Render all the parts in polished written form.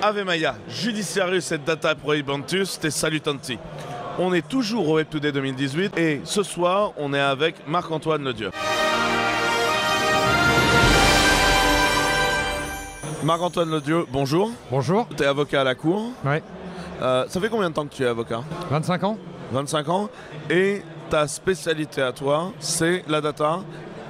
Ave Maia, Judiciarius et Data Prohibantus te salutanti. On est toujours au Web Today 2018 et ce soir, on est avec Marc-Antoine Ledieu. Marc-Antoine Ledieu, bonjour. Bonjour. Tu es avocat à la Cour. Ouais. Ça fait combien de temps que tu es avocat? 25 ans. 25 ans. Et ta spécialité à toi, c'est la data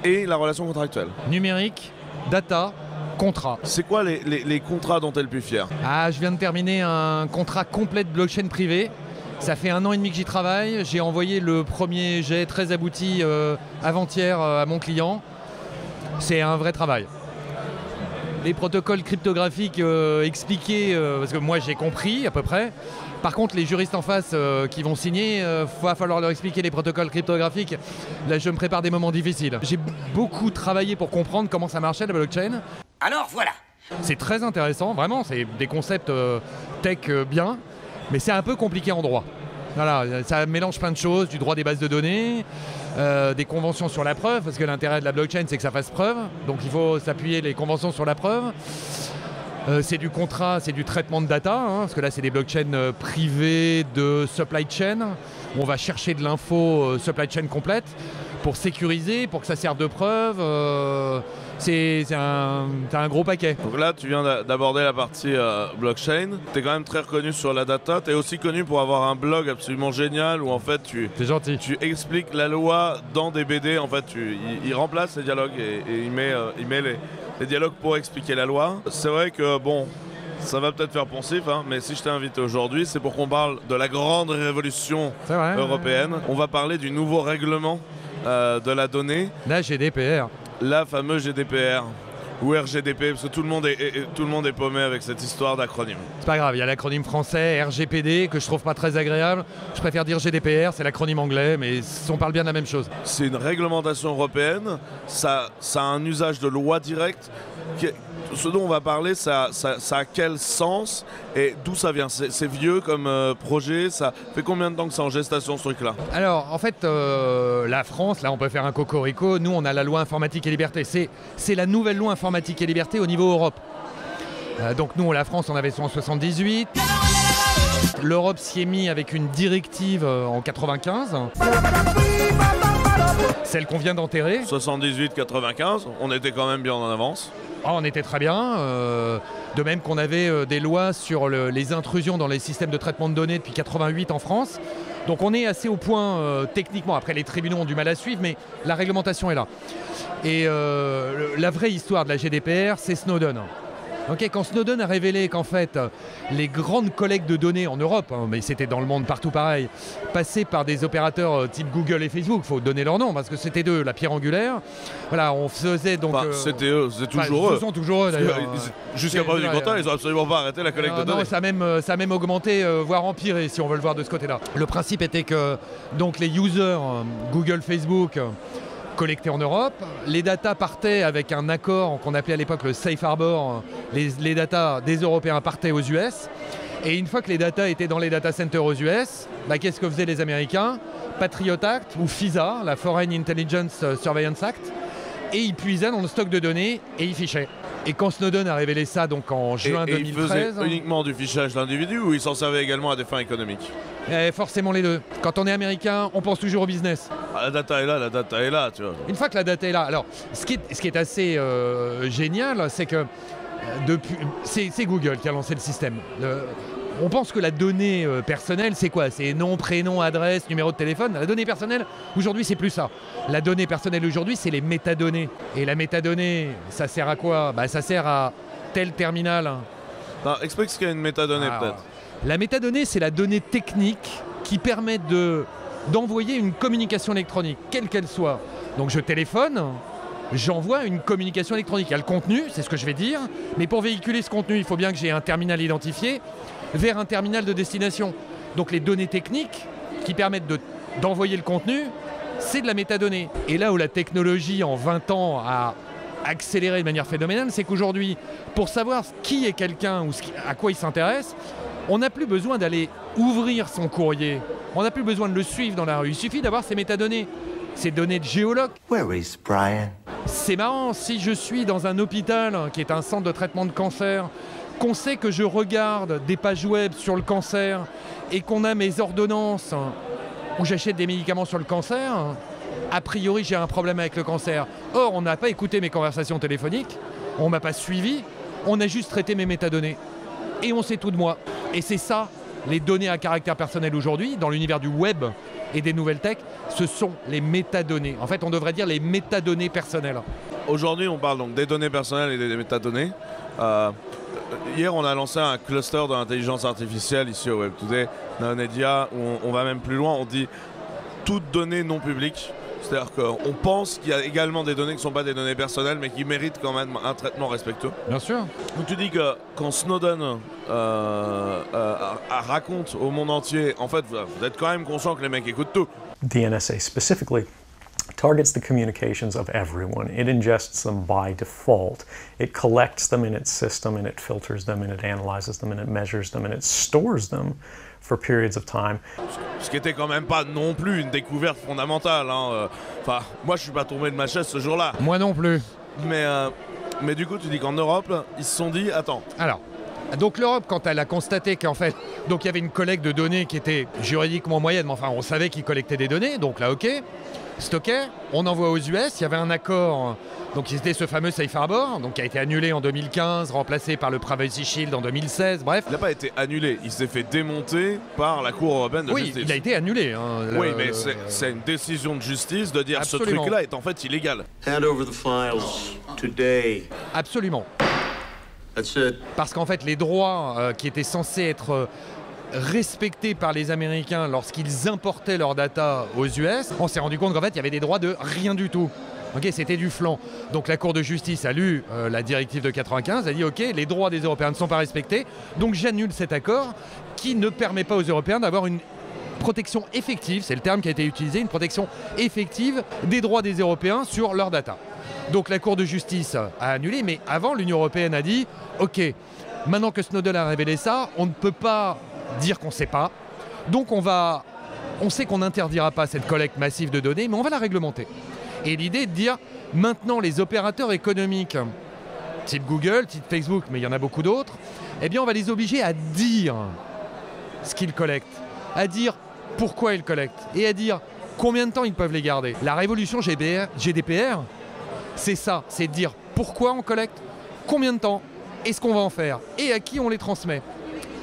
et la relation contractuelle. Numérique, data, contrat. C'est quoi les contrats dont tu es le plus fier? Je viens de terminer un contrat complet de blockchain privé. Ça fait 1 an et demi que j'y travaille. J'ai envoyé le premier jet très abouti avant-hier à mon client. C'est un vrai travail. Les protocoles cryptographiques expliqués, parce que moi j'ai compris à peu près. Par contre, les juristes en face qui vont signer, va falloir leur expliquer les protocoles cryptographiques. Là, je me prépare des moments difficiles. J'ai beaucoup travaillé pour comprendre comment ça marchait la blockchain. Alors voilà. C'est très intéressant, vraiment, c'est des concepts tech bien, mais c'est un peu compliqué en droit. Voilà, ça mélange plein de choses, du droit des bases de données, des conventions sur la preuve, parce que l'intérêt de la blockchain, c'est que ça fasse preuve, donc il faut s'appuyer les conventions sur la preuve. C'est du contrat, c'est du traitement de data, parce que là, c'est des blockchains privées de supply chain, où on va chercher de l'info supply chain complète pour sécuriser, pour que ça serve de preuve. C'est un gros paquet. Donc là, tu viens d'aborder la partie blockchain. Tu es quand même très reconnu sur la data. Tu es aussi connu pour avoir un blog absolument génial où en fait C'est gentil. Tu expliques la loi dans des BD. En fait, il remplace les dialogues et il met les dialogues pour expliquer la loi. C'est vrai que bon, ça va peut-être faire pensif, mais si je t'ai invité aujourd'hui, c'est pour qu'on parle de la grande révolution européenne. On va parler du nouveau règlement de la donnée. La GDPR. La fameuse GDPR ou RGDP, parce que tout le monde est paumé avec cette histoire d'acronyme. C'est pas grave, il y a l'acronyme français, RGPD, que je trouve pas très agréable. Je préfère dire GDPR, c'est l'acronyme anglais, mais on parle bien de la même chose. C'est une réglementation européenne, ça a un usage de loi directe. Ce dont on va parler, ça a quel sens et d'où ça vient? C'est vieux comme projet, ça fait combien de temps que c'est en gestation ce truc-là? Alors en fait, la France, là on peut faire un cocorico, nous on a la loi informatique et liberté. C'est la nouvelle loi informatique et liberté au niveau Europe. Donc nous, la France, on avait ça en 78. L'Europe s'y est mis avec une directive en 95. Celle qu'on vient d'enterrer. 78-95, on était quand même bien en avance. On était très bien, de même qu'on avait des lois sur les intrusions dans les systèmes de traitement de données depuis 88 en France. Donc on est assez au point techniquement, après les tribunaux ont du mal à suivre, mais la réglementation est là. Et la vraie histoire de la GDPR, c'est Snowden. Okay, quand Snowden a révélé qu'en fait les grandes collectes de données en Europe, mais c'était dans le monde partout pareil, passaient par des opérateurs type Google et Facebook, il faut donner leur nom parce que c'était eux la pierre angulaire. Voilà, on faisait donc. C'était eux, c'est toujours eux. Ce sont toujours eux d'ailleurs. Jusqu'à preuve du contraire, ils n'ont absolument pas arrêté la collecte de données. Non, ça a même augmenté, voire empiré si on veut le voir de ce côté-là. Le principe était que donc les users Google, Facebook collectés en Europe. Les datas partaient avec un accord qu'on appelait à l'époque le Safe Harbor. Les datas des Européens partaient aux US. Et une fois que les datas étaient dans les data centers aux US, qu'est-ce que faisaient les Américains? Patriot Act ou FISA, la Foreign Intelligence Surveillance Act. Et ils puisaient dans le stock de données et ils fichaient. Et quand Snowden a révélé ça donc en juin 2013... il faisait uniquement du fichage d'individus ou il s'en servait également à des fins économiques? Forcément les deux. Quand on est américain, on pense toujours au business. La data est là, tu vois. Une fois que la data est là, alors ce qui est assez génial, c'est que c'est Google qui a lancé le système. On pense que la donnée personnelle, c'est quoi? C'est nom, prénom, adresse, numéro de téléphone. La donnée personnelle, aujourd'hui, c'est plus ça. La donnée personnelle aujourd'hui, c'est les métadonnées. Et la métadonnée, ça sert à quoi? Ça sert à tel terminal. Non, explique ce qu'est une métadonnée peut-être. La métadonnée, c'est la donnée technique qui permet d'envoyer une communication électronique, quelle qu'elle soit. Donc je téléphone, j'envoie une communication électronique. Il y a le contenu, c'est ce que je vais dire, mais pour véhiculer ce contenu, il faut bien que j'ai un terminal identifié vers un terminal de destination. Donc les données techniques qui permettent d'envoyer le contenu, c'est de la métadonnée. Et là où la technologie en 20 ans a accéléré de manière phénoménale, c'est qu'aujourd'hui, pour savoir qui est quelqu'un ou à quoi il s'intéresse, on n'a plus besoin d'aller ouvrir son courrier. On n'a plus besoin de le suivre dans la rue. Il suffit d'avoir ces métadonnées, ces données de géologue. Where is Brian? C'est marrant, si je suis dans un hôpital qui est un centre de traitement de cancer, qu'on sait que je regarde des pages web sur le cancer et qu'on a mes ordonnances où j'achète des médicaments sur le cancer, a priori j'ai un problème avec le cancer. Or, on n'a pas écouté mes conversations téléphoniques, on ne m'a pas suivi, on a juste traité mes métadonnées. Et on sait tout de moi. Et c'est ça, les données à caractère personnel aujourd'hui, dans l'univers du web et des nouvelles tech, ce sont les métadonnées. En fait, on devrait dire les métadonnées personnelles. Aujourd'hui, on parle donc des données personnelles et des métadonnées. Hier, on a lancé un cluster de l'intelligence artificielle ici au Web Today, dans Nedia, où on va même plus loin, on dit toutes données non publiques. C'est-à-dire qu'on pense qu'il y a également des données qui ne sont pas des données personnelles, mais qui méritent quand même un traitement respectueux. Bien sûr. Donc tu dis que quand Snowden raconte au monde entier, en fait, vous êtes quand même conscient que les mecs écoutent tout. The NSA specifically targets the communications of everyone. It ingests them by default. It collects them in its system, and it filters them, and it analyzes them, and it measures them, and it stores them for periods of time. Ce qui était quand même pas non plus une découverte fondamentale. Hein. Enfin, moi je suis pas tombé de ma chaise ce jour-là. Moi non plus. Mais du coup, tu dis qu'en Europe, ils se sont dit, attends. Alors, donc l'Europe, quand elle a constaté qu'en fait, donc il y avait une collecte de données qui était juridiquement moyenne, mais enfin on savait qu'ils collectaient des données, donc là ok, stocké, on envoie aux US, il y avait un accord, donc c'était ce fameux Safe Harbor, donc qui a été annulé en 2015, remplacé par le Privacy Shield en 2016, bref. Il n'a pas été annulé, il s'est fait démonter par la Cour européenne de justice. Oui, il a été annulé. Hein, oui, mais c'est une décision de justice de dire Absolument. Ce truc-là est en fait illégal. Hand over the files today. Absolument. That's it. Parce qu'en fait, les droits qui étaient censés être respectés par les Américains lorsqu'ils importaient leurs data aux US, on s'est rendu compte qu'en fait, il y avait des droits de rien du tout. Okay, c'était du flan. Donc la Cour de justice a lu la directive de 95, a dit ok, les droits des Européens ne sont pas respectés, donc j'annule cet accord qui ne permet pas aux Européens d'avoir une protection effective, c'est le terme qui a été utilisé, une protection effective des droits des Européens sur leurs data. Donc la Cour de justice a annulé, mais avant l'Union européenne a dit ok, maintenant que Snowden a révélé ça, on ne peut pas dire qu'on ne sait pas, donc on sait qu'on n'interdira pas cette collecte massive de données, mais on va la réglementer. Et l'idée est de dire, maintenant les opérateurs économiques, type Google, type Facebook, mais il y en a beaucoup d'autres, eh bien on va les obliger à dire ce qu'ils collectent, à dire pourquoi ils collectent, et à dire combien de temps ils peuvent les garder. La révolution GDPR, c'est ça, c'est de dire pourquoi on collecte, combien de temps, et ce qu'on va en faire, et à qui on les transmet.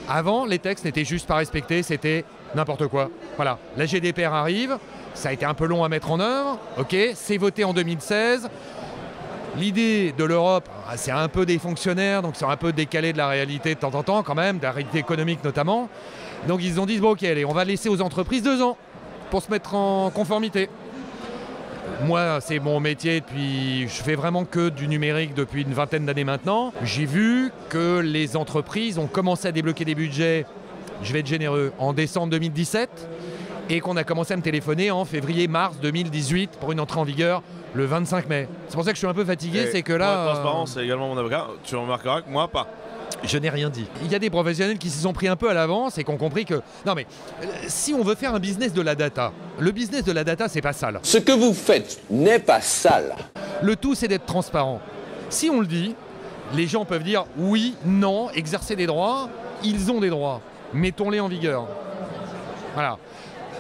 Avant, les textes n'étaient juste pas respectés, c'était n'importe quoi. Voilà, la GDPR arrive, ça a été un peu long à mettre en œuvre, ok, c'est voté en 2016. L'idée de l'Europe, c'est un peu des fonctionnaires, donc c'est un peu décalé de la réalité de temps en temps quand même, de la réalité économique notamment. Donc ils ont dit, bon ok, allez, on va laisser aux entreprises 2 ans pour se mettre en conformité. Moi, c'est mon métier, depuis, je fais vraiment que du numérique depuis une vingtaine d'années maintenant. J'ai vu que les entreprises ont commencé à débloquer des budgets, je vais être généreux, en décembre 2017, et qu'on a commencé à me téléphoner en février-mars 2018 pour une entrée en vigueur le 25 mai. C'est pour ça que je suis un peu fatigué, c'est que là... Pour transparence, c'est également mon avocat, tu remarqueras que moi, pas. Je n'ai rien dit. Il y a des professionnels qui se sont pris un peu à l'avance et qui ont compris que... Non mais, si on veut faire un business de la data, le business de la data, c'est pas sale. Ce que vous faites n'est pas sale. Le tout, c'est d'être transparent. Si on le dit, les gens peuvent dire oui, non, exercer des droits, ils ont des droits. Mettons-les en vigueur. Voilà.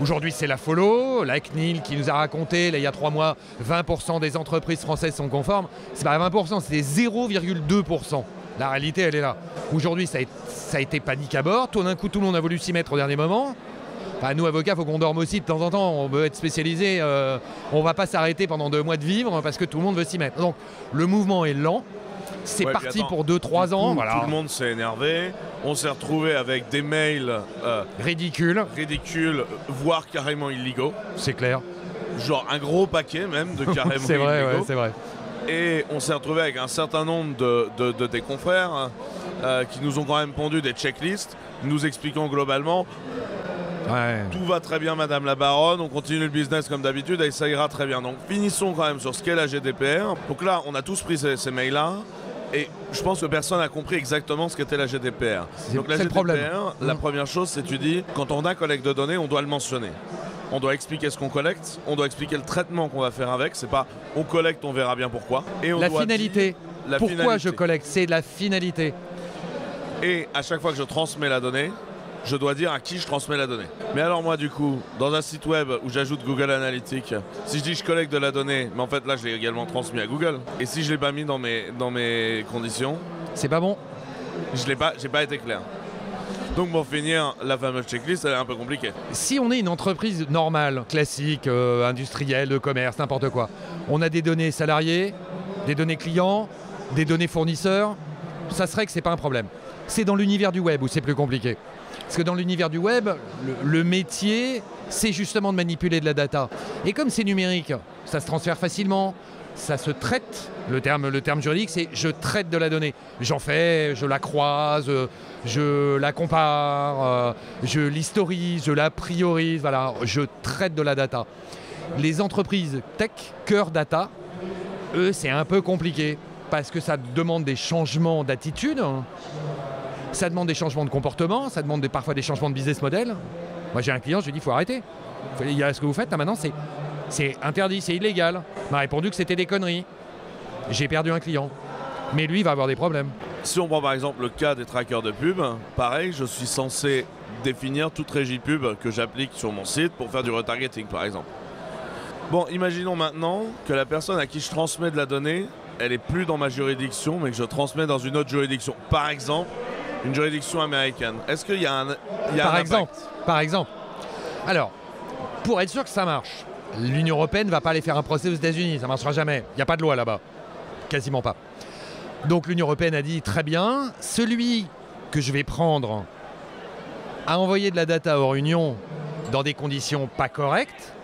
Aujourd'hui, c'est la follow, la CNIL qui nous a raconté, là, il y a 3 mois, 20% des entreprises françaises sont conformes. C'est pas 20%, c'est 0,2%. La réalité, elle est là. Aujourd'hui, ça a été panique à bord. Tout d'un coup, tout le monde a voulu s'y mettre au dernier moment. Enfin, nous, avocats, il faut qu'on dorme aussi de temps en temps. On veut être spécialisé. On ne va pas s'arrêter pendant 2 mois de vivre parce que tout le monde veut s'y mettre. Donc, le mouvement est lent. C'est parti pour 2-3 ans. Voilà. Tout le monde s'est énervé. On s'est retrouvé avec des mails ridicules, voire carrément illégaux. C'est clair. Genre un gros paquet même de carrément illégaux. C'est vrai, ouais, c'est vrai. Et on s'est retrouvé avec un certain nombre de tes confrères qui nous ont quand même pondu des checklists, nous expliquant globalement tout va très bien madame la baronne, on continue le business comme d'habitude et ça ira très bien. Donc finissons quand même sur ce qu'est la GDPR. Donc là, on a tous pris ces mails-là et je pense que personne n'a compris exactement ce qu'était la GDPR. Donc la GDPR, la première chose, c'est tu dis, quand on a collecte de données, on doit le mentionner. On doit expliquer ce qu'on collecte, on doit expliquer le traitement qu'on va faire avec. C'est pas on collecte, on verra bien pourquoi. Et on la finalité. Pourquoi je collecte, c'est la finalité. Et à chaque fois que je transmets la donnée, je dois dire à qui je transmets la donnée. Mais alors moi du coup, dans un site web où j'ajoute Google Analytics, si je dis je collecte de la donnée, mais en fait là je l'ai également transmis à Google, et si je ne l'ai pas mis dans mes conditions, C'est pas bon. j'ai pas été clair. Donc pour finir, la fameuse checklist, elle est un peu compliquée. Si on est une entreprise normale, classique, industrielle, de commerce, n'importe quoi, on a des données salariés, des données clients, des données fournisseurs, ça serait que c'est pas un problème. C'est dans l'univers du web où c'est plus compliqué. Parce que dans l'univers du web, le métier, c'est justement de manipuler de la data. Et comme c'est numérique, ça se transfère facilement, ça se traite. Le terme juridique, c'est je traite de la donnée. J'en fais, je la croise, je la compare, je l'historise, je la priorise, voilà, je traite de la data. Les entreprises tech, cœur data, eux, c'est un peu compliqué parce que ça demande des changements d'attitude. Ça demande des changements de comportement, ça demande parfois des changements de business model. Moi j'ai un client, je lui dis il faut arrêter. Ce que vous faites là maintenant c'est interdit, c'est illégal. Il m'a répondu que c'était des conneries. J'ai perdu un client. Mais lui il va avoir des problèmes. Si on prend par exemple le cas des trackers de pub, pareil, je suis censé définir toute régie pub que j'applique sur mon site pour faire du retargeting par exemple. Bon, imaginons maintenant que la personne à qui je transmets de la donnée, elle est plus dans ma juridiction mais que je transmets dans une autre juridiction. Par exemple, une juridiction américaine. Est-ce qu'il y a un Par exemple. Alors, pour être sûr que ça marche, l'Union européenne ne va pas aller faire un procès aux États-Unis, ça ne marchera jamais. Il n'y a pas de loi là-bas. Quasiment pas. Donc l'Union européenne a dit très bien, celui que je vais prendre à envoyer de la data hors Union dans des conditions pas correctes,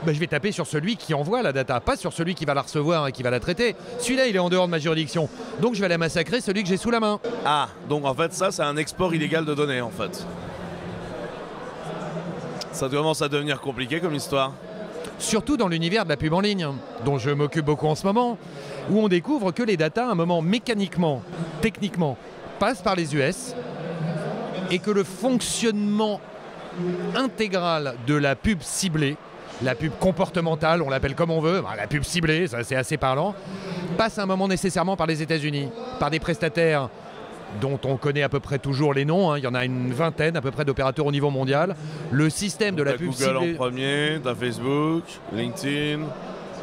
ben, je vais taper sur celui qui envoie la data, pas sur celui qui va la recevoir et qui va la traiter. Celui-là, il est en dehors de ma juridiction. Donc je vais aller massacrer celui que j'ai sous la main. Ah, donc en fait ça, c'est un export illégal de données en fait. Ça commence à devenir compliqué comme histoire. Surtout dans l'univers de la pub en ligne, dont je m'occupe beaucoup en ce moment, où on découvre que les datas, à un moment, mécaniquement, techniquement, passent par les US, et que le fonctionnement intégral de la pub ciblée, la pub comportementale, on l'appelle comme on veut, la pub ciblée, ça c'est assez parlant, passe à un moment nécessairement par les États-Unis, par des prestataires dont on connaît à peu près toujours les noms, il y en a une vingtaine à peu près d'opérateurs au niveau mondial. Le système de la pub Google ciblée... en premier, t'as Facebook, LinkedIn,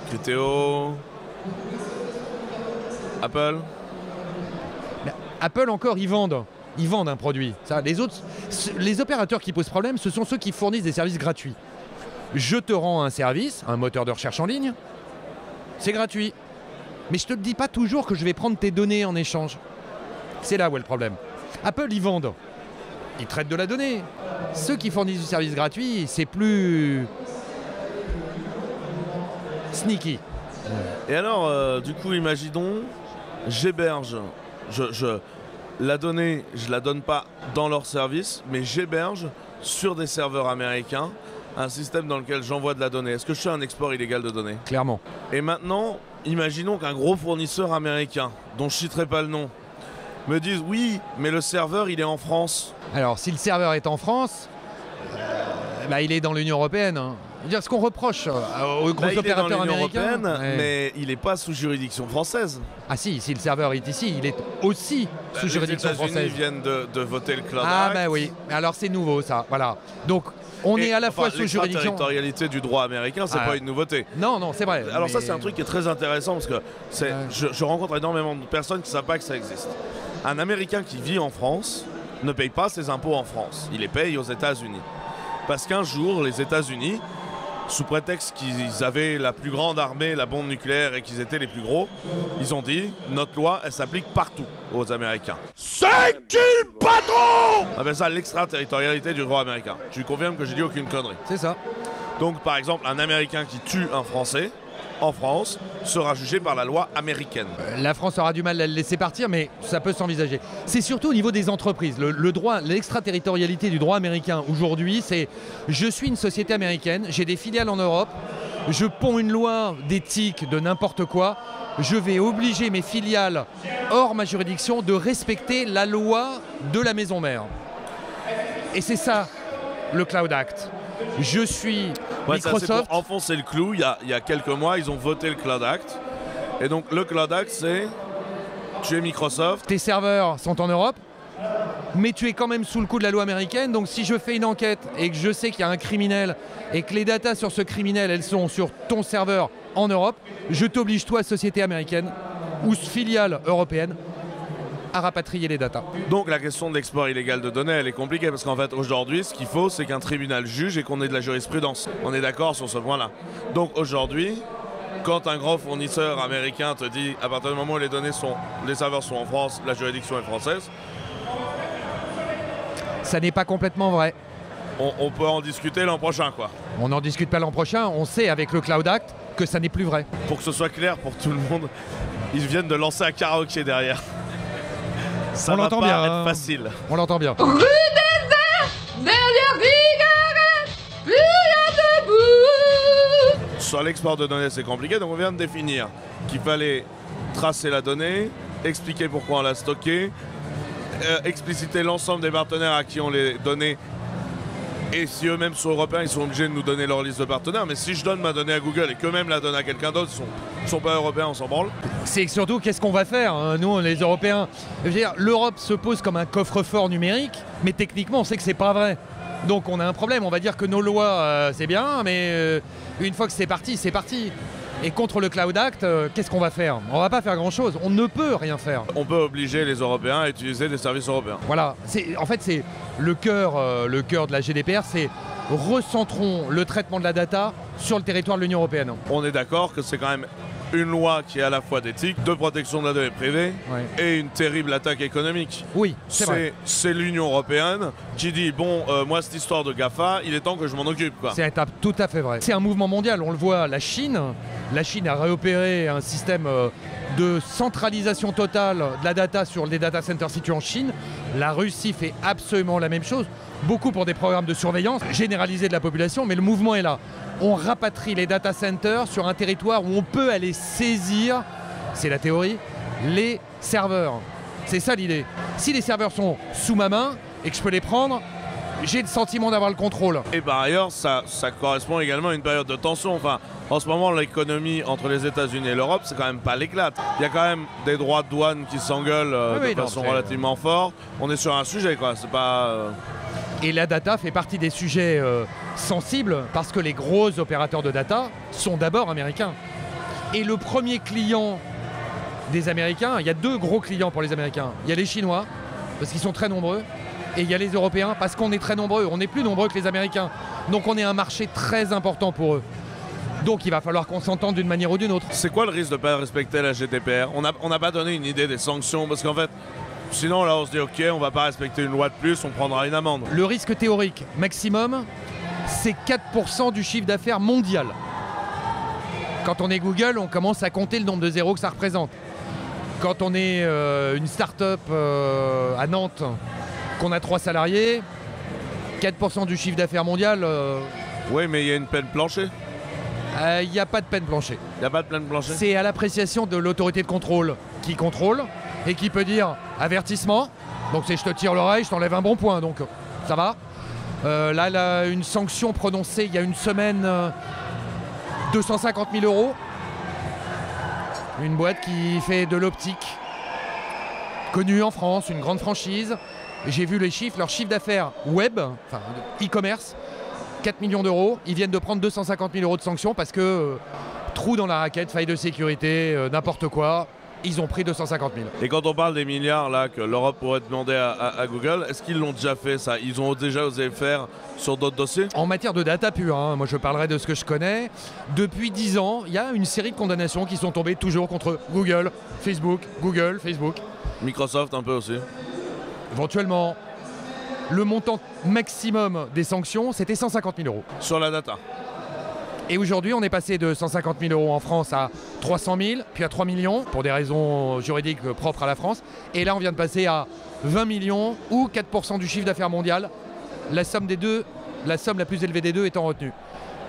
Criteo, Apple. Apple encore, ils vendent un produit. Ça, les opérateurs qui posent problème, ce sont ceux qui fournissent des services gratuits. Je te rends un service, un moteur de recherche en ligne, c'est gratuit. Mais je te dis pas toujours que je vais prendre tes données en échange. C'est là où est le problème. Apple, ils vendent. Ils traitent de la donnée. Ceux qui fournissent du service gratuit, c'est plus sneaky. Et alors, du coup, imaginons, j'héberge, la donnée, je la donne pas dans leur service, mais j'héberge sur des serveurs américains un système dans lequel j'envoie de la donnée. Est-ce que je fais un export illégal de données? Clairement. Et maintenant, imaginons qu'un gros fournisseur américain, dont je ne citerai pas le nom, me dise oui, mais le serveur il est en France. Alors, si le serveur est en France, il est dans l'Union européenne. Dire ce qu'on reproche aux gros opérateurs américains. Mais il n'est pas sous juridiction française. Ah si le serveur est ici, il est aussi sous juridiction française. Les États-Unis viennent de voter le Cloud Act. Ah bah oui, alors c'est nouveau ça, voilà. Donc on est à la fois sous juridiction... L'extraterritorialité du droit américain, c'est pas une nouveauté. Non, c'est vrai. Alors ça, c'est un truc qui est très intéressant parce que je rencontre énormément de personnes qui ne savent pas que ça existe. Un Américain qui vit en France ne paye pas ses impôts en France. Il les paye aux États-Unis. Parce qu'un jour, les États-Unis, sous prétexte qu'ils avaient la plus grande armée, la bombe nucléaire et qu'ils étaient les plus gros, ils ont dit notre loi, elle s'applique partout aux Américains. C'est qui le patron? On appelle ça l'extraterritorialité du droit américain. Tu confirmes que j'ai dit aucune connerie. C'est ça. Donc par exemple, un Américain qui tue un Français en France sera jugé par la loi américaine. La France aura du mal à le laisser partir, mais ça peut s'envisager. C'est surtout au niveau des entreprises. Le droit, l'extraterritorialité du droit américain aujourd'hui, c'est je suis une société américaine, j'ai des filiales en Europe, je ponds une loi d'éthique de n'importe quoi, je vais obliger mes filiales hors ma juridiction de respecter la loi de la maison mère. Et c'est ça, le Cloud Act. Je suis Microsoft. Ça, pour enfoncer le clou, il y a quelques mois, ils ont voté le Cloud Act. Et donc le Cloud Act, c'est tu es Microsoft. Tes serveurs sont en Europe. mais tu es quand même sous le coup de la loi américaine. Donc si je fais une enquête et que je sais qu'il y a un criminel et que les datas sur ce criminel, elles sont sur ton serveur en Europe, je t'oblige, toi, société américaine ou filiale européenne, à rapatrier les datas. Donc la question de l'export illégal de données, elle est compliquée parce qu'en fait aujourd'hui, ce qu'il faut, c'est qu'un tribunal juge et qu'on ait de la jurisprudence. On est d'accord sur ce point-là. Donc aujourd'hui, quand un grand fournisseur américain te dit à partir du moment où les serveurs sont en France, la juridiction est française, ça n'est pas complètement vrai. On peut en discuter l'an prochain, quoi. On n'en discute pas l'an prochain, on sait avec le Cloud Act que ça n'est plus vrai. Pour que ce soit clair pour tout le monde, ils viennent de lancer un karaoké derrière. Ça va l'entend pas bien, être hein. facile. On l'entend bien. Rue des Arts, derrière Vigaret, plus rien debout. Sur l'export de données, c'est compliqué, donc on vient de définir qu'il fallait tracer la donnée, expliquer pourquoi on l'a stockée, expliciter l'ensemble des partenaires à qui on les données. Et si eux-mêmes sont européens, ils sont obligés de nous donner leur liste de partenaires. Mais si je donne ma donnée à Google et qu'eux-mêmes la donnent à quelqu'un d'autre, ils ne sont pas européens, on s'en branle. C'est surtout qu'est-ce qu'on va faire, hein, nous, les Européens. Je veux dire, l'Europe se pose comme un coffre-fort numérique, mais techniquement, on sait que c'est pas vrai. Donc on a un problème. On va dire que nos lois, c'est bien, mais une fois que c'est parti, c'est parti. Et contre le Cloud Act, qu'est-ce qu'on va faire? On va pas faire grand-chose. On ne peut rien faire. On peut obliger les Européens à utiliser des services européens. Voilà. En fait, c'est le cœur de la GDPR, c'est recentrons le traitement de la data sur le territoire de l'Union européenne. On est d'accord que c'est quand même une loi qui est à la fois d'éthique, de protection de la donnée privée et une terrible attaque économique. Oui, c'est vrai. C'est l'Union européenne qui dit bon, moi cette histoire de GAFA, il est temps que je m'en occupe, quoi. C'est tout à fait vrai. C'est un mouvement mondial, on le voit, la Chine a réopéré un système de centralisation totale de la data sur les data centers situés en Chine. La Russie fait absolument la même chose, beaucoup pour des programmes de surveillance généralisés de la population, mais le mouvement est là. On rapatrie les data centers sur un territoire où on peut aller saisir, c'est la théorie, les serveurs. C'est ça l'idée. Si les serveurs sont sous ma main et que je peux les prendre, j'ai le sentiment d'avoir le contrôle. Et par ailleurs, ça correspond également à une période de tension. Enfin, en ce moment, l'économie entre les États-Unis et l'Europe, c'est quand même pas l'éclate. Il y a quand même des droits de douane qui s'engueulent de façon relativement forte. On est sur un sujet, quoi. C'est pas... Et la data fait partie des sujets sensibles parce que les gros opérateurs de data sont d'abord américains. Et le premier client des Américains, il y a deux gros clients pour les Américains. Il y a les Chinois, parce qu'ils sont très nombreux, et il y a les Européens, parce qu'on est très nombreux. On est plus nombreux que les Américains. Donc on est un marché très important pour eux. Donc il va falloir qu'on s'entende d'une manière ou d'une autre. C'est quoi le risque de ne pas respecter la GDPR? On n'a pas donné une idée des sanctions, parce qu'en fait, sinon là on se dit ok, on va pas respecter une loi de plus, on prendra une amende. Le risque théorique maximum, c'est 4% du chiffre d'affaires mondial. Quand on est Google, on commence à compter le nombre de zéros que ça représente. Quand on est une start-up à Nantes, qu'on a 3 salariés, 4% du chiffre d'affaires mondial... Oui, mais il y a une peine plancher. Il n'y a pas de peine plancher. Il n'y a pas de peine plancher. C'est à l'appréciation de l'autorité de contrôle qui contrôle et qui peut dire avertissement. Donc c'est je te tire l'oreille, je t'enlève un bon point, donc ça va. Là, une sanction prononcée il y a une semaine, 250 000 €. Une boîte qui fait de l'optique, connue en France, une grande franchise. J'ai vu les chiffres, leur chiffre d'affaires web, enfin e-commerce, 4 millions d'euros. Ils viennent de prendre 250 000 € de sanctions parce que trou dans la raquette, faille de sécurité, n'importe quoi. Ils ont pris 250 000. Et quand on parle des milliards là que l'Europe pourrait demander à Google, est-ce qu'ils l'ont déjà fait ça? Ils ont déjà osé le faire sur d'autres dossiers? En matière de data pure, hein, moi je parlerai de ce que je connais. Depuis 10 ans, il y a une série de condamnations qui sont tombées toujours contre Google, Facebook, Google, Facebook. Microsoft un peu aussi. Éventuellement, le montant maximum des sanctions, c'était 150 000 €. Sur la data. Et aujourd'hui, on est passé de 150 000 € en France à 300 000, puis à 3 millions, pour des raisons juridiques propres à la France. Et là, on vient de passer à 20 millions ou 4% du chiffre d'affaires mondial. La somme des deux, la somme la plus élevée des deux étant retenue.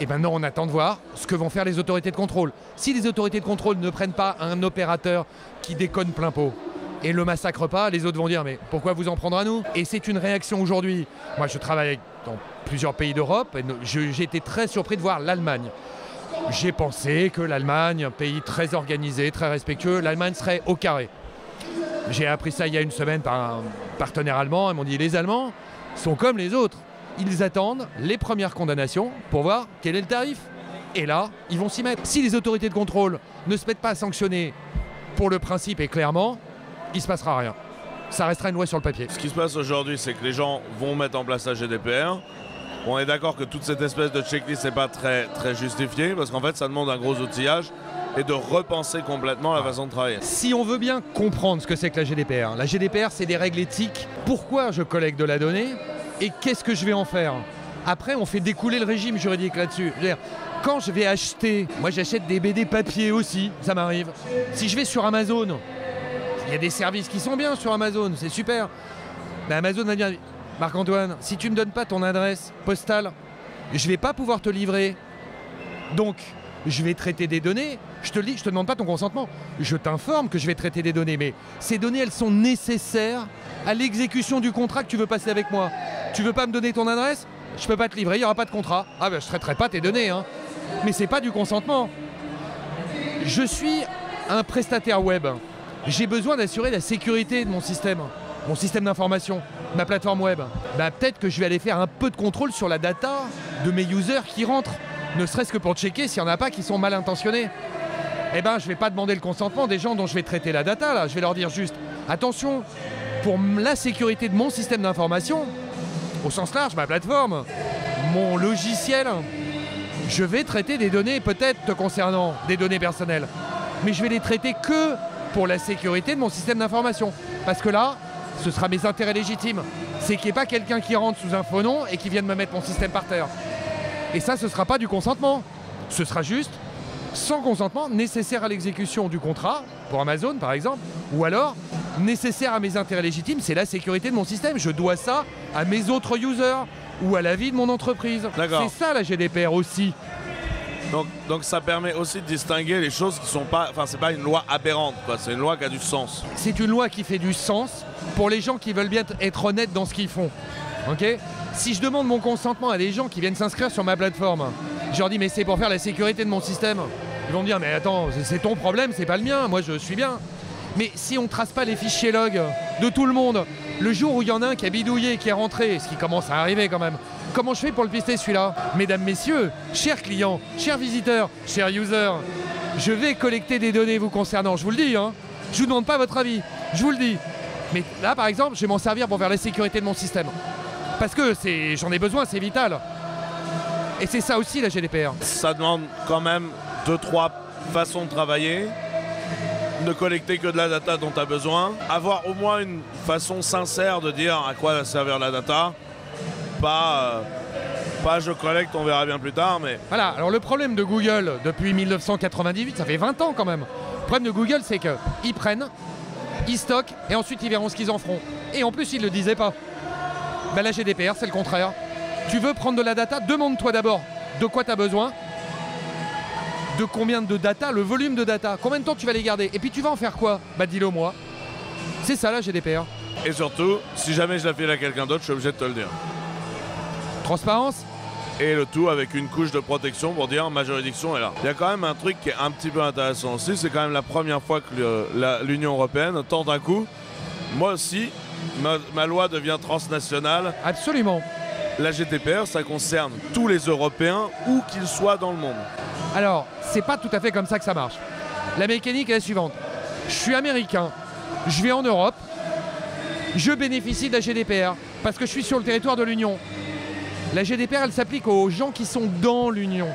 Et maintenant, on attend de voir ce que vont faire les autorités de contrôle. Si les autorités de contrôle ne prennent pas un opérateur qui déconne plein pot et le massacre pas, les autres vont dire mais pourquoi vous en prendre à nous? Et c'est une réaction aujourd'hui. Moi je travaille dans plusieurs pays d'Europe et j'ai été très surpris de voir l'Allemagne. J'ai pensé que l'Allemagne, un pays très organisé, très respectueux, l'Allemagne serait au carré. J'ai appris ça il y a une semaine par un partenaire allemand. Ils m'ont dit les Allemands sont comme les autres. Ils attendent les premières condamnations pour voir quel est le tarif. Et là, ils vont s'y mettre. Si les autorités de contrôle ne se mettent pas à sanctionner pour le principe et clairement, il ne se passera rien. Ça restera une loi sur le papier. Ce qui se passe aujourd'hui, c'est que les gens vont mettre en place la GDPR. On est d'accord que toute cette espèce de checklist n'est pas très justifiée parce qu'en fait, ça demande un gros outillage et de repenser complètement la façon de travailler. Si on veut bien comprendre ce que c'est que la GDPR, c'est des règles éthiques. Pourquoi je collecte de la donnée et qu'est-ce que je vais en faire? Après, on fait découler le régime juridique là-dessus. Quand je vais acheter, moi j'achète des BD papier aussi, ça m'arrive. Si je vais sur Amazon, il y a des services qui sont bien sur Amazon, c'est super. Mais Amazon va dire, Marc-Antoine, si tu ne me donnes pas ton adresse postale, je ne vais pas pouvoir te livrer. Donc, je vais traiter des données. Je te demande pas ton consentement. Je t'informe que je vais traiter des données. Mais ces données, elles sont nécessaires à l'exécution du contrat que tu veux passer avec moi. Tu veux pas me donner ton adresse? Je peux pas te livrer, il n'y aura pas de contrat. Ah ben, je traiterai pas tes données, hein. Mais c'est pas du consentement. Je suis un prestataire web. J'ai besoin d'assurer la sécurité de mon système d'information, ma plateforme web. Bah, peut-être que je vais aller faire un peu de contrôle sur la data de mes users qui rentrent, ne serait-ce que pour checker s'il n'y en a pas qui sont mal intentionnés. Eh ben, je vais pas demander le consentement des gens dont je vais traiter la data, là. Je vais leur dire juste, attention, pour la sécurité de mon système d'information, au sens large, ma plateforme, mon logiciel, je vais traiter des données peut-être te concernant, des données personnelles. Mais je vais les traiter que pour la sécurité de mon système d'information. Parce que là, ce sera mes intérêts légitimes. C'est qu'il n'y ait pas quelqu'un qui rentre sous un faux nom et qui vienne me mettre mon système par terre. Et ça, ce ne sera pas du consentement. Ce sera juste sans consentement nécessaire à l'exécution du contrat, pour Amazon par exemple, ou alors nécessaire à mes intérêts légitimes, c'est la sécurité de mon système. Je dois ça à mes autres users ou à la vie de mon entreprise. C'est ça la GDPR aussi. Donc ça permet aussi de distinguer les choses qui sont pas... Enfin, c'est pas une loi aberrante, quoi. C'est une loi qui a du sens. C'est une loi qui fait du sens pour les gens qui veulent bien être honnêtes dans ce qu'ils font. Ok ? Si je demande mon consentement à des gens qui viennent s'inscrire sur ma plateforme, je leur dis mais c'est pour faire la sécurité de mon système. Ils vont me dire mais attends, c'est ton problème, c'est pas le mien, moi je suis bien. Mais si on ne trace pas les fichiers log de tout le monde, le jour où il y en a un qui a bidouillé, qui est rentré, ce qui commence à arriver quand même, comment je fais pour le pister celui-là? Mesdames, messieurs, chers clients, chers visiteurs, chers users, je vais collecter des données vous concernant, je vous le dis, hein. Je vous demande pas votre avis, je vous le dis. Mais là par exemple, je vais m'en servir pour faire la sécurité de mon système. Parce que j'en ai besoin, c'est vital. Et c'est ça aussi la GDPR. Ça demande quand même 2-3 façons de travailler. Ne collecter que de la data dont tu as besoin. Avoir au moins une façon sincère de dire à quoi va servir la data. Pas je collecte, on verra bien plus tard, mais... Voilà, alors le problème de Google depuis 1998, ça fait 20 ans quand même. Le problème de Google, c'est qu'ils prennent, ils stockent, et ensuite ils verront ce qu'ils en feront. Et en plus, ils ne le disaient pas. Ben, la GDPR, c'est le contraire. Tu veux prendre de la data, demande-toi d'abord de quoi tu as besoin, de combien de data, le volume de data, combien de temps tu vas les garder, et puis tu vas en faire quoi? Bah dis-le moi. C'est ça la GDPR. Et surtout, si jamais je la file à quelqu'un d'autre, je suis obligé de te le dire. Transparence. Et le tout avec une couche de protection pour dire ma juridiction est là. Il y a quand même un truc qui est un petit peu intéressant aussi, c'est quand même la première fois que l'Union européenne tente un coup. Moi aussi, ma loi devient transnationale. Absolument. La GDPR, ça concerne tous les Européens, où qu'ils soient dans le monde. Alors, c'est pas tout à fait comme ça que ça marche. La mécanique est la suivante. Je suis américain, je vais en Europe, je bénéficie de la GDPR parce que je suis sur le territoire de l'Union. La GDPR, elle s'applique aux gens qui sont dans l'Union,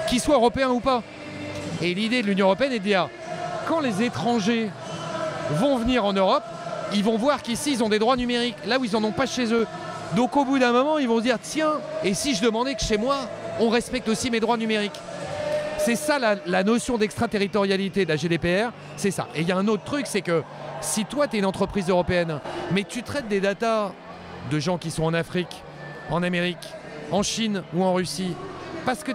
qu'ils soient européens ou pas. Et l'idée de l'Union européenne est de dire, quand les étrangers vont venir en Europe, ils vont voir qu'ici, ils ont des droits numériques, là où ils n'en ont pas chez eux. Donc au bout d'un moment, ils vont se dire, tiens, et si je demandais que chez moi, on respecte aussi mes droits numériques? C'est ça la notion d'extraterritorialité de la GDPR, c'est ça. Et il y a un autre truc, c'est que si toi, tu es une entreprise européenne, mais tu traites des datas de gens qui sont en Afrique, en Amérique, en Chine ou en Russie, parce que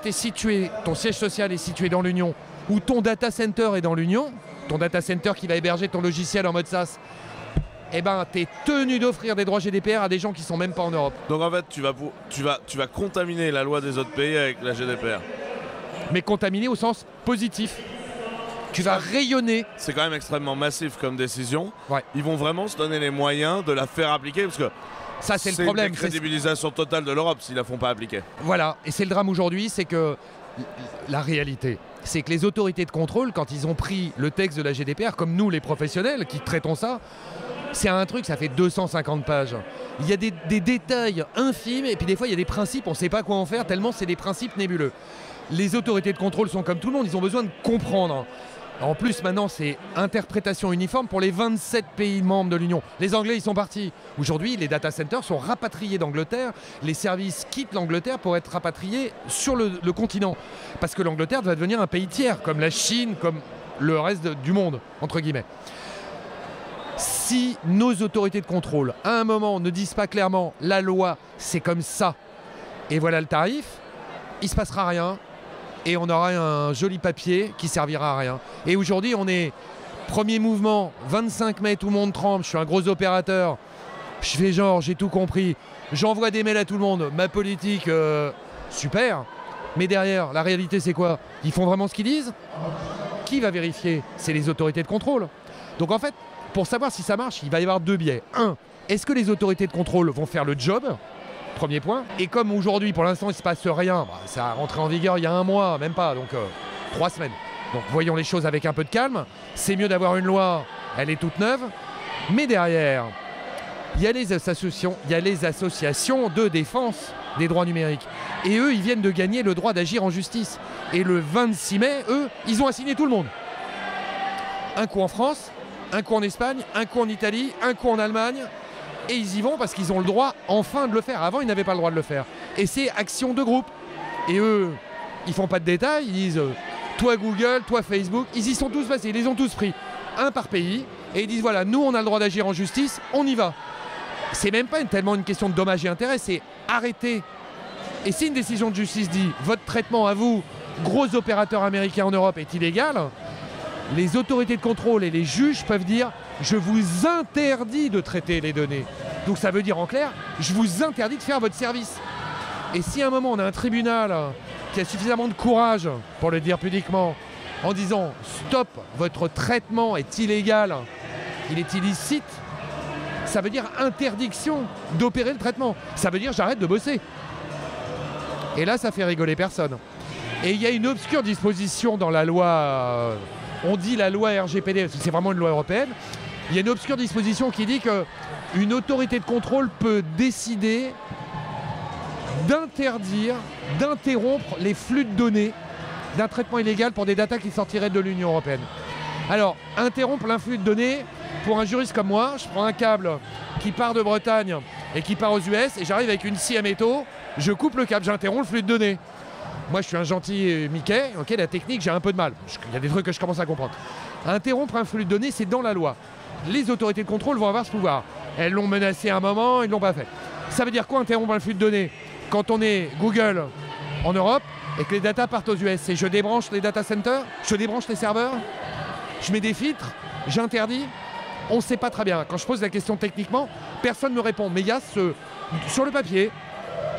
ton siège social est situé dans l'Union, ou ton data center est dans l'Union, ton data center qui va héberger ton logiciel en mode SaaS, eh ben, tu es tenu d'offrir des droits GDPR à des gens qui sont même pas en Europe. Donc en fait, tu vas contaminer la loi des autres pays avec la GDPR. Mais contaminer au sens positif. Tu vas rayonner. C'est quand même extrêmement massif comme décision. Ouais. Ils vont vraiment se donner les moyens de la faire appliquer parce que Ça, c'est le problème. une décrédibilisation totale de l'Europe s'ils la font pas appliquer. Voilà, et c'est le drame aujourd'hui, c'est que la réalité, c'est que les autorités de contrôle, quand ils ont pris le texte de la GDPR, comme nous les professionnels qui traitons ça, c'est un truc, ça fait 250 pages. Il y a des détails infimes, et puis des fois il y a des principes, on ne sait pas quoi en faire, tellement c'est des principes nébuleux. Les autorités de contrôle sont comme tout le monde, ils ont besoin de comprendre. En plus, maintenant, c'est interprétation uniforme pour les 27 pays membres de l'Union. Les Anglais, ils sont partis. Aujourd'hui, les data centers sont rapatriés d'Angleterre. Les services quittent l'Angleterre pour être rapatriés sur le continent. Parce que l'Angleterre va devenir un pays tiers, comme la Chine, comme le reste du monde, entre guillemets. Si nos autorités de contrôle, à un moment, ne disent pas clairement « la loi, c'est comme ça », et voilà le tarif, il ne se passera rien. Et on aura un joli papier qui servira à rien. Et aujourd'hui, on est premier mouvement, 25 mai, tout le monde tremble, je suis un gros opérateur, je fais genre, j'ai tout compris, j'envoie des mails à tout le monde, ma politique, super. Mais derrière, la réalité, c'est quoi? Ils font vraiment ce qu'ils disent? Qui va vérifier? C'est les autorités de contrôle. Donc en fait, pour savoir si ça marche, il va y avoir deux biais. Un, est-ce que les autorités de contrôle vont faire le job? Premier point. Et comme aujourd'hui, pour l'instant, il ne se passe rien, ça a rentré en vigueur il y a un mois, même pas, donc 3 semaines. Donc voyons les choses avec un peu de calme. C'est mieux d'avoir une loi, elle est toute neuve. Mais derrière, il y a les associations de défense des droits numériques. Et eux, ils viennent de gagner le droit d'agir en justice. Et le 26 mai, eux, ils ont assigné tout le monde. Un coup en France, un coup en Espagne, un coup en Italie, un coup en Allemagne. Et ils y vont parce qu'ils ont le droit enfin de le faire. Avant, ils n'avaient pas le droit de le faire. Et c'est action de groupe. Et eux, ils font pas de détails. Ils disent, toi Google, toi Facebook, ils y sont tous passés. Ils les ont tous pris, un par pays. Et ils disent, voilà, nous, on a le droit d'agir en justice, on y va. C'est même pas tellement une question de dommages et intérêts, c'est arrêter. Et si une décision de justice dit, votre traitement à vous, gros opérateurs américains en Europe, est illégal, les autorités de contrôle et les juges peuvent dire « je vous interdis de traiter les données ». Donc ça veut dire en clair « je vous interdis de faire votre service ». Et si à un moment on a un tribunal qui a suffisamment de courage, pour le dire pudiquement, en disant « stop, votre traitement est illégal, il est illicite », ça veut dire interdiction d'opérer le traitement. Ça veut dire « j'arrête de bosser ». Et là ça fait rigoler personne. Et il y a une obscure disposition dans la loi... on dit la loi RGPD, parce que c'est vraiment une loi européenne. Il y a une obscure disposition qui dit qu'une autorité de contrôle peut décider d'interdire, d'interrompre les flux de données d'un traitement illégal pour des datas qui sortiraient de l'Union européenne. Alors, interrompre l'influx de données, pour un juriste comme moi, je prends un câble qui part de Bretagne et qui part aux US, et j'arrive avec une scie à métaux, je coupe le câble, j'interromps le flux de données. Moi, je suis un gentil Mickey, ok, la technique, j'ai un peu de mal. Il y a des trucs que je commence à comprendre. Interrompre un flux de données, c'est dans la loi. Les autorités de contrôle vont avoir ce pouvoir. Elles l'ont menacé à un moment, ils ne l'ont pas fait. Ça veut dire quoi, interrompre un flux de données? Quand on est Google en Europe et que les datas partent aux US, c'est je débranche les data centers, je débranche les serveurs, je mets des filtres, j'interdis. On ne sait pas très bien. Quand je pose la question techniquement, personne ne me répond. Mais il y a sur le papier,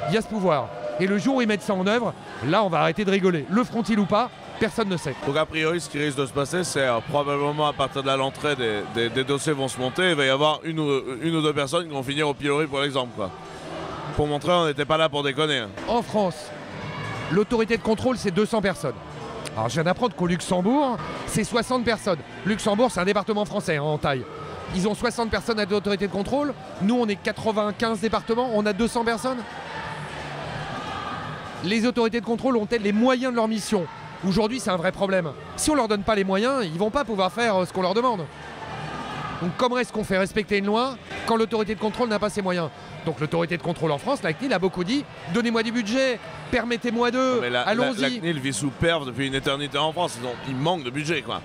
il y a ce pouvoir. Et le jour où ils mettent ça en œuvre, là, on va arrêter de rigoler. Le feront-ils ou pas? Personne ne sait. Donc a priori, ce qui risque de se passer, c'est probablement à partir de là, l'entrée des dossiers vont se monter. Il va y avoir une ou deux personnes qui vont finir au pilori, pour l'exemple, quoi. Pour montrer, on n'était pas là pour déconner. Hein. En France, l'autorité de contrôle, c'est 200 personnes. Alors je viens d'apprendre qu'au Luxembourg, c'est 60 personnes. Luxembourg, c'est un département français en taille. Ils ont 60 personnes à l'autorité de contrôle. Nous, on est 95 départements, on a 200 personnes. Les autorités de contrôle ont-elles les moyens de leur mission? Aujourd'hui, c'est un vrai problème. Si on ne leur donne pas les moyens, ils ne vont pas pouvoir faire ce qu'on leur demande. Donc comment est-ce qu'on fait respecter une loi quand l'autorité de contrôle n'a pas ses moyens? Donc l'autorité de contrôle en France, la CNIL a beaucoup dit « donnez-moi du budget, permettez-moi allons-y ». La CNIL vit sous perf depuis une éternité en France, ils manquent de budget, quoi.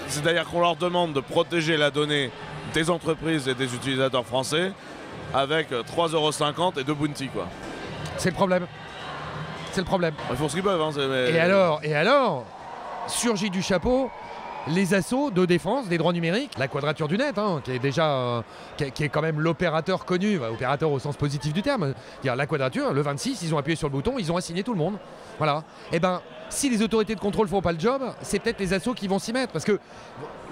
C'est-à-dire qu'on leur demande de protéger la donnée des entreprises et des utilisateurs français avec 3,50 € et 2 bounty, quoi. C'est le problème. C'est le problème. Ils font ce qu'ils peuvent. Hein, Et alors, surgit du chapeau les assos de défense des droits numériques, la Quadrature du Net, qui est déjà qui est quand même l'opérateur connu, opérateur au sens positif du terme. La Quadrature, le 26, ils ont appuyé sur le bouton, ils ont assigné tout le monde. Voilà. Et ben, si les autorités de contrôle font pas le job, c'est peut-être les assos qui vont s'y mettre, parce que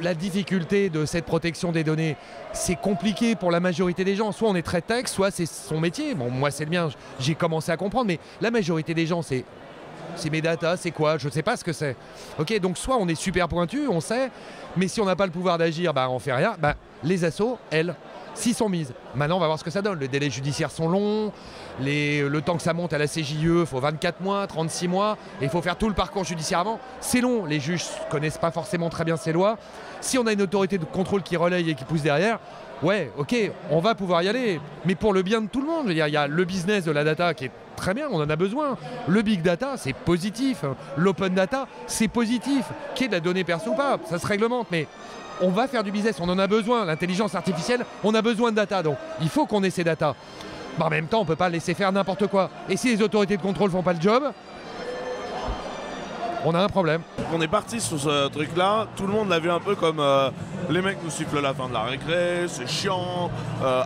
la difficulté de cette protection des données, c'est compliqué pour la majorité des gens. Soit on est très tech, soit c'est son métier. Bon, moi c'est le mien, j'ai commencé à comprendre, mais la majorité des gens, c'est mes data, c'est quoi? Je ne sais pas ce que c'est. Ok, donc soit on est super pointu, on sait, mais si on n'a pas le pouvoir d'agir, on fait rien. Les assos, elles, s'y sont mises. Maintenant, on va voir ce que ça donne. Les délais judiciaires sont longs, le temps que ça monte à la CJE, il faut 24 mois, 36 mois, et il faut faire tout le parcours judiciaire avant. C'est long, les juges ne connaissent pas forcément très bien ces lois. Si on a une autorité de contrôle qui relaye et qui pousse derrière, ouais, ok, on va pouvoir y aller, mais pour le bien de tout le monde. Je veux dire, il y a le business de la data qui est très bien, on en a besoin. Le big data, c'est positif. L'open data, c'est positif. Qu'il y ait de la donnée perso ou pas, ça se réglemente, mais on va faire du business, on en a besoin. L'intelligence artificielle, on a besoin de data, donc il faut qu'on ait ces data. En même temps, on ne peut pas laisser faire n'importe quoi. Et si les autorités de contrôle ne font pas le job, on a un problème. On est parti sur ce truc-là, tout le monde l'a vu un peu comme les mecs nous sifflent la fin de la récré, c'est chiant,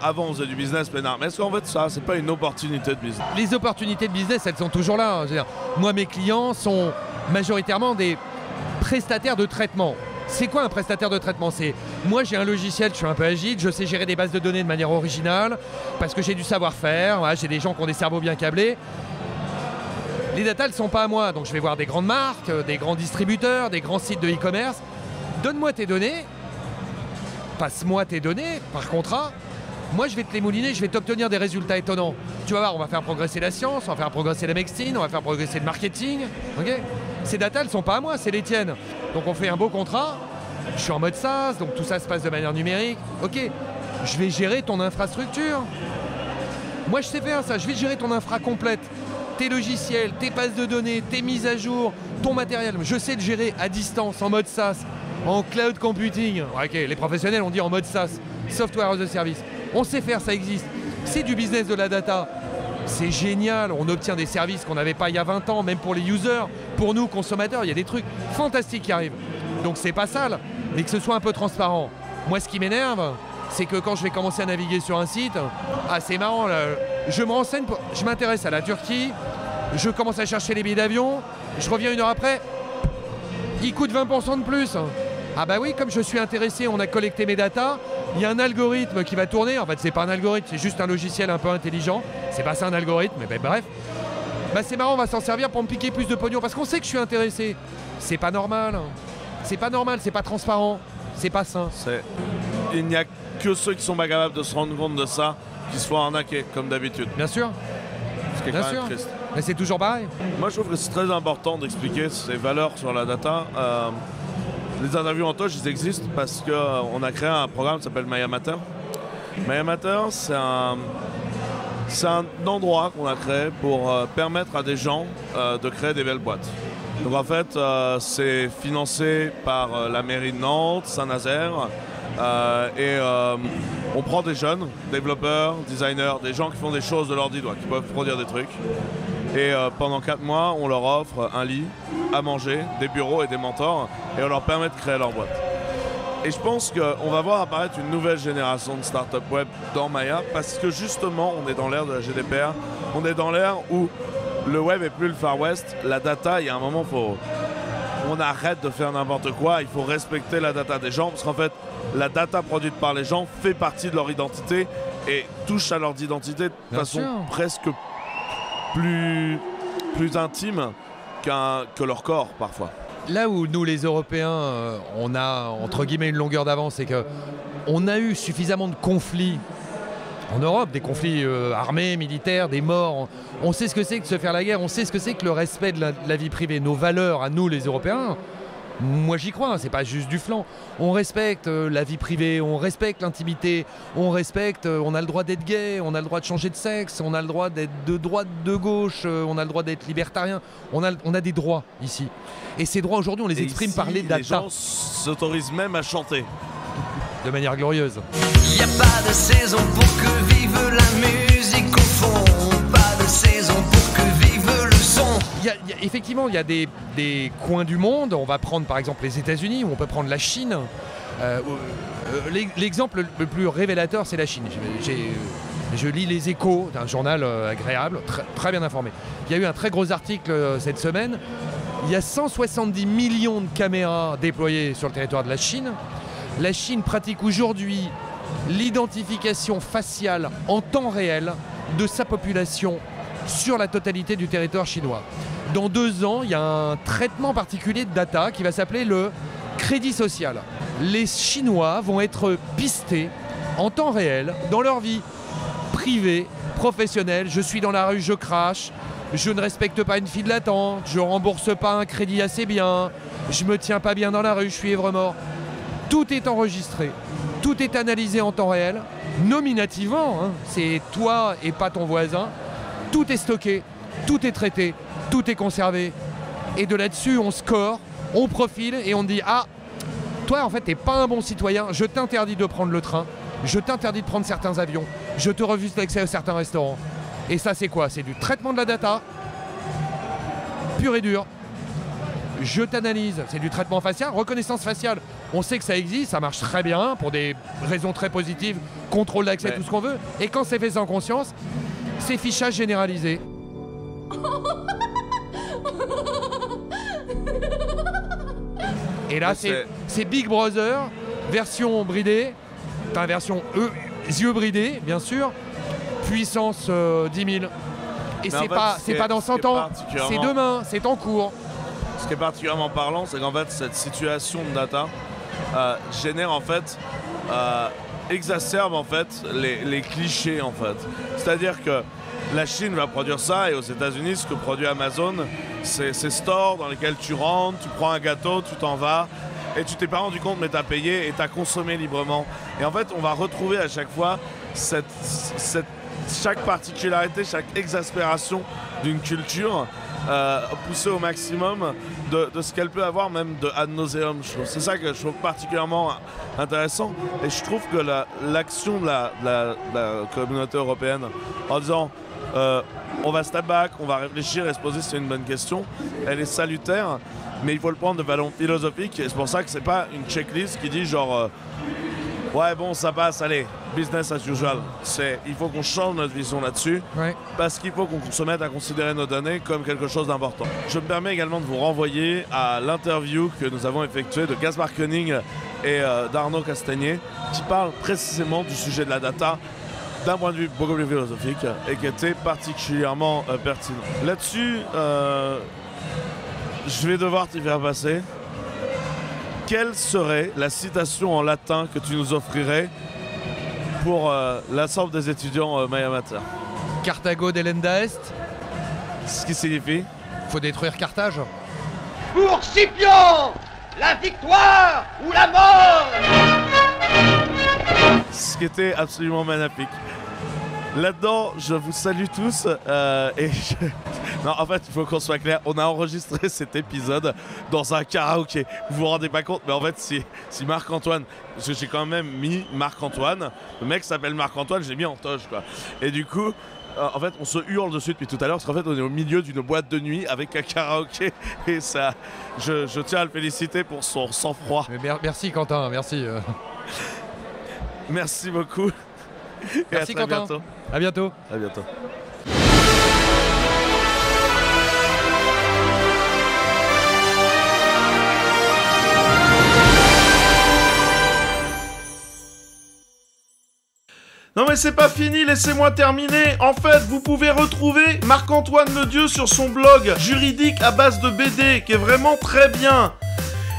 avant on faisait du business peinard. Mais est-ce qu'en fait ça, c'est pas une opportunité de business? Les opportunités de business, elles sont toujours là. Je veux dire, moi, mes clients sont majoritairement des prestataires de traitement. C'est quoi un prestataire de traitement? C'est moi, j'ai un logiciel, je suis un peu agile, je sais gérer des bases de données de manière originale, parce que j'ai du savoir-faire, voilà, j'ai des gens qui ont des cerveaux bien câblés. Les data, elles ne sont pas à moi, donc je vais voir des grandes marques, des grands distributeurs, des grands sites de e-commerce. Donne-moi tes données, passe-moi tes données par contrat. Moi, je vais te les mouliner, je vais t'obtenir des résultats étonnants. Tu vas voir, on va faire progresser la science, on va faire progresser la médecine, on va faire progresser le marketing. Okay, ces data, elles ne sont pas à moi, c'est les tiennes. Donc on fait un beau contrat, je suis en mode SaaS, donc tout ça se passe de manière numérique. Ok, je vais gérer ton infrastructure. Moi, je sais faire ça, je vais gérer ton infra complète. Tes logiciels, tes bases de données, tes mises à jour, ton matériel. Je sais le gérer à distance, en mode SaaS, en cloud computing. Ok, les professionnels ont dit en mode SaaS, Software as a Service. On sait faire, ça existe. C'est du business de la data. C'est génial, on obtient des services qu'on n'avait pas il y a 20 ans, même pour les users, pour nous, consommateurs, il y a des trucs fantastiques qui arrivent. Donc c'est pas sale, mais que ce soit un peu transparent. Moi, ce qui m'énerve, c'est que quand je vais commencer à naviguer sur un site, c'est marrant, là, je me renseigne, je m'intéresse à la Turquie, je commence à chercher les billets d'avion, je reviens une heure après, il coûte 20% de plus. Ah bah oui, comme je suis intéressé, on a collecté mes datas, il y a un algorithme qui va tourner, en fait c'est pas un algorithme, c'est juste un logiciel un peu intelligent, c'est pas ça un algorithme, mais bref. C'est marrant, on va s'en servir pour me piquer plus de pognon, parce qu'on sait que je suis intéressé. C'est pas normal, c'est pas normal, c'est pas transparent, c'est pas sain. Il n'y a que ceux qui sont pas capables de se rendre compte de ça, qui se font arnaquer, comme d'habitude. Bien sûr. Ce qui est quand même triste. Mais c'est toujours pareil. Moi je trouve que c'est très important d'expliquer ces valeurs sur la data. Les interviews en touch, ils existent parce qu'on a créé un programme qui s'appelle MyAmateur. MyAmateur, c'est un endroit qu'on a créé pour permettre à des gens de créer des belles boîtes. Donc en fait, c'est financé par la mairie de Nantes, Saint-Nazaire, et on prend des jeunes, développeurs, designers, des gens qui font des choses de leurs 10 doigts, qui peuvent produire des trucs. Et pendant 4 mois, on leur offre un lit, à manger, des bureaux et des mentors, et on leur permet de créer leur boîte. Et je pense qu'on va voir apparaître une nouvelle génération de startups web dans Maya, parce que justement, on est dans l'ère de la GDPR, on est dans l'ère où le web est plus le Far West, la data, il y a un moment, on arrête de faire n'importe quoi, il faut respecter la data des gens, parce qu'en fait, la data produite par les gens fait partie de leur identité et touche à leur identité de façon presque plus intime que leur corps parfois. Là où nous les Européens, on a entre guillemets une longueur d'avance, c'est qu'on a eu suffisamment de conflits en Europe, des conflits armés, militaires, des morts. On sait ce que c'est que de se faire la guerre, on sait ce que c'est que le respect de la vie privée. Nos valeurs à nous les Européens, moi j'y crois, c'est pas juste du flan. On respecte la vie privée, on respecte l'intimité, on respecte, on a le droit d'être gay, on a le droit de changer de sexe, on a le droit d'être de droite, de gauche, on a le droit d'être libertarien. On a des droits ici. Et ces droits aujourd'hui, on les exprime par les data. Les gens s'autorisent même à chanter. De manière glorieuse. Y a pas de saison pour que vive la musique au fond, pas de saison pour que vive le son. Il y a effectivement effectivement, il y a des coins du monde. On va prendre par exemple les États-Unis, ou on peut prendre la Chine. L'exemple le plus révélateur, c'est la Chine. Je lis les Échos, d'un journal agréable, très bien informé. Il y a eu un très gros article cette semaine. Il y a 170 millions de caméras déployées sur le territoire de la Chine. La Chine pratique aujourd'hui l'identification faciale en temps réel de sa population sur la totalité du territoire chinois. Dans 2 ans, il y a un traitement particulier de data qui va s'appeler le crédit social. Les Chinois vont être pistés en temps réel dans leur vie privée, professionnelle. Je suis dans la rue, je crache, je ne respecte pas une file d'attente, je ne rembourse pas un crédit assez bien, je me tiens pas bien dans la rue, je suis ivre-mort. Tout est enregistré, tout est analysé en temps réel, nominativement, hein, c'est toi et pas ton voisin. Tout est stocké, tout est traité, tout est conservé. Et de là-dessus, on score, on profile et on dit « Ah, toi, en fait, t'es pas un bon citoyen, je t'interdis de prendre le train, je t'interdis de prendre certains avions, je te refuse l'accès à certains restaurants. » Et ça, c'est quoi? C'est du traitement de la data, pur et dur. Je t'analyse, c'est du traitement facial, reconnaissance faciale. On sait que ça existe, ça marche très bien, pour des raisons très positives, contrôle d'accès, tout ce qu'on veut. Et quand c'est fait sans conscience, c'est fichage généralisé. Et là, c'est Big Brother, version bridée, enfin version yeux bridés, bien sûr, puissance 10 000. Et c'est pas dans 100 ans, c'est demain, c'est en cours. Ce qui est particulièrement parlant, c'est qu'en fait, cette situation de data génère en fait, exacerbe en fait les clichés en fait. C'est-à-dire que la Chine va produire ça et aux États-Unis, ce que produit Amazon, c'est ces stores dans lesquels tu rentres, tu prends un gâteau, tu t'en vas et tu t'es pas rendu compte mais tu as payé et tu as consommé librement. Et en fait, on va retrouver à chaque fois chaque particularité, chaque exaspération d'une culture poussée au maximum de ce qu'elle peut avoir, même de ad nauseum. C'est ça que je trouve particulièrement intéressant. Et je trouve que l'action de la communauté européenne en disant on va step back, on va réfléchir et se poser si c'est une bonne question, elle est salutaire, mais il faut le prendre de façon philosophique. Et c'est pour ça que c'est pas une checklist qui dit genre ouais bon ça passe, allez, business as usual. Il faut qu'on change notre vision là-dessus, parce qu'il faut qu'on se mette à considérer nos données comme quelque chose d'important. Je me permets également de vous renvoyer à l'interview que nous avons effectuée de Gaspard Koenig et d'Arnaud Castagnier, qui parlent précisément du sujet de la data d'un point de vue beaucoup plus philosophique et qui était particulièrement pertinent. Là-dessus, je vais devoir t'y faire passer. Quelle serait la citation en latin que tu nous offrirais pour l'ensemble des étudiants Maya Mater? Carthago delenda est. Ce qui signifie? Faut détruire Carthage. Pour Scipion, la victoire ou la mort! Ce qui était absolument magnifique. Là-dedans, je vous salue tous Non, en fait, il faut qu'on soit clair. On a enregistré cet épisode dans un karaoké. Vous vous rendez pas compte, mais en fait, si Marc-Antoine... Parce que j'ai quand même mis Marc-Antoine. Le mec s'appelle Marc-Antoine, j'ai mis en toge, quoi. Et du coup, en fait, on se hurle dessus depuis tout à l'heure, parce qu'en fait, on est au milieu d'une boîte de nuit avec un karaoké. Et ça... Je tiens à le féliciter pour son sang-froid. Merci, Quentin, merci. Merci beaucoup. Merci, Quentin. Bientôt. À bientôt. À bientôt. Non mais c'est pas fini, laissez-moi terminer. En fait, vous pouvez retrouver Marc-Antoine Ledieu sur son blog juridique à base de BD, qui est vraiment très bien.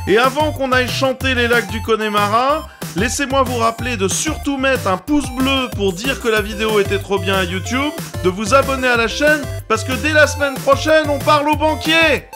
Et avant qu'on aille chanter les lacs du Connemara, laissez-moi vous rappeler de surtout mettre un pouce bleu pour dire que la vidéo était trop bien à YouTube, de vous abonner à la chaîne, parce que dès la semaine prochaine, on parle aux banquiers.